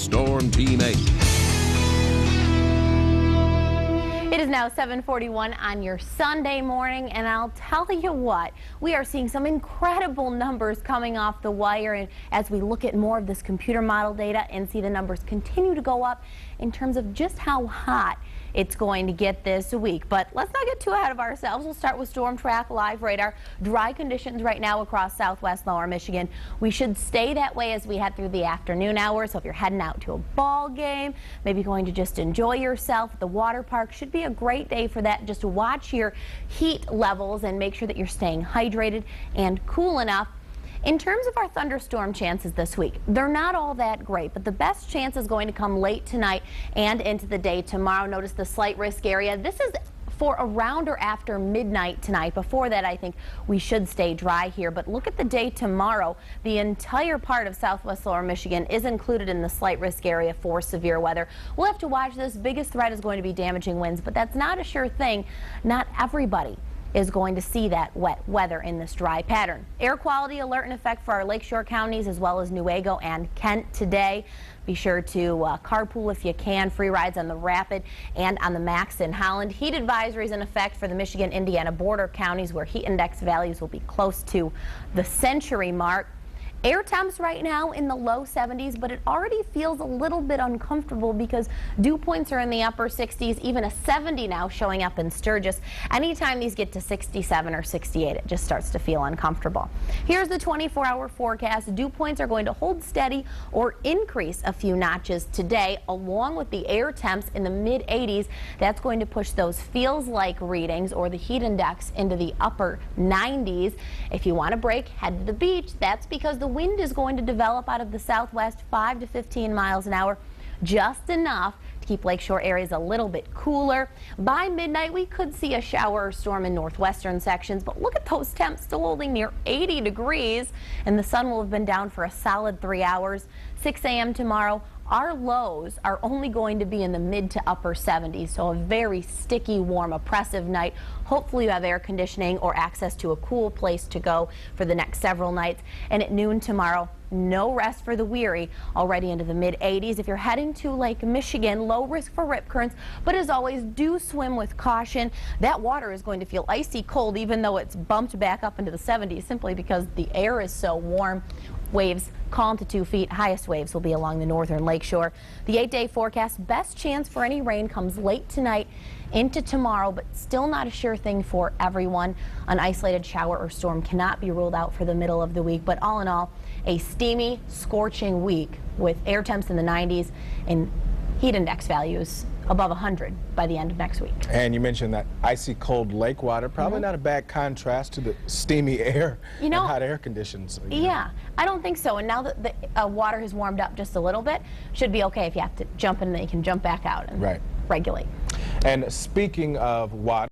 Storm Team 8. It is now 7:41 on your Sunday morning, and I'll tell you what, we are seeing some incredible numbers coming off the wire, and as we look at more of this computer model data and see the numbers continue to go up in terms of just how hot it's going to get this week. But let's not get too ahead of ourselves. We'll start with Storm Track Live Radar. Dry conditions right now across southwest lower Michigan. We should stay that way as we head through the afternoon hours. So if you're heading out to a ball game, maybe going to just enjoy yourself at the water park, should be a great day for that. Just watch your heat levels and make sure that you're staying hydrated and cool enough. In terms of our thunderstorm chances this week, they're not all that great, but the best chance is going to come late tonight and into the day tomorrow. Notice the slight risk area. This is for around or after midnight tonight. Before that, I think we should stay dry here. But look at the day tomorrow. The entire part of southwest lower Michigan is included in the slight risk area for severe weather. We'll have to watch this. Biggest threat is going to be damaging winds, but that's not a sure thing. Not everybody is going to see that wet weather in this dry pattern. Air quality alert in effect for our lakeshore counties as well as Newaygo and Kent today. Be sure to carpool if you can. Free rides on the Rapid and on the Max in Holland. Heat advisories in effect for the Michigan-Indiana border counties where heat index values will be close to the century mark. Air temps right now in the low 70s, but it already feels a little bit uncomfortable because dew points are in the upper 60s, even a 70 now showing up in Sturgis. Anytime these get to 67 or 68, it just starts to feel uncomfortable. Here's the 24-hour forecast. Dew points are going to hold steady or increase a few notches today, along with the air temps in the mid-80s. That's going to push those feels-like readings or the heat index into the upper 90s. If you want a break, head to the beach. That's because the wind is going to develop out of the southwest 5 to 15 miles an hour, just enough to keep lakeshore areas a little bit cooler. By midnight, we could see a shower or storm in northwestern sections, but look at those temps still holding near 80 degrees, and the sun will have been down for a solid 3 hours. 6 a.m. tomorrow, our lows are only going to be in the mid to upper 70s, so a very sticky, warm, oppressive night. Hopefully you have air conditioning or access to a cool place to go for the next several nights. And at noon tomorrow, no rest for the weary, already into the mid-80s. If you're heading to Lake Michigan, low risk for rip currents, but as always, do swim with caution. That water is going to feel icy cold, even though it's bumped back up into the 70s, simply because the air is so warm. Waves calm to 2 feet. Highest waves will be along the northern lakeshore. The 8-day forecast, best chance for any rain comes late tonight into tomorrow, but still not a sure thing for everyone. An isolated shower or storm cannot be ruled out for the middle of the week, but all in all, a steamy, scorching week with air temps in the 90s and heat index values above 100 by the end of next week. And you mentioned that icy cold lake water, probably not a bad contrast to the steamy air and hot air conditions. Yeah, I don't think so. And now that the water has warmed up just a little bit, should be okay. If you have to jump in, then you can jump back out and regulate. And speaking of water,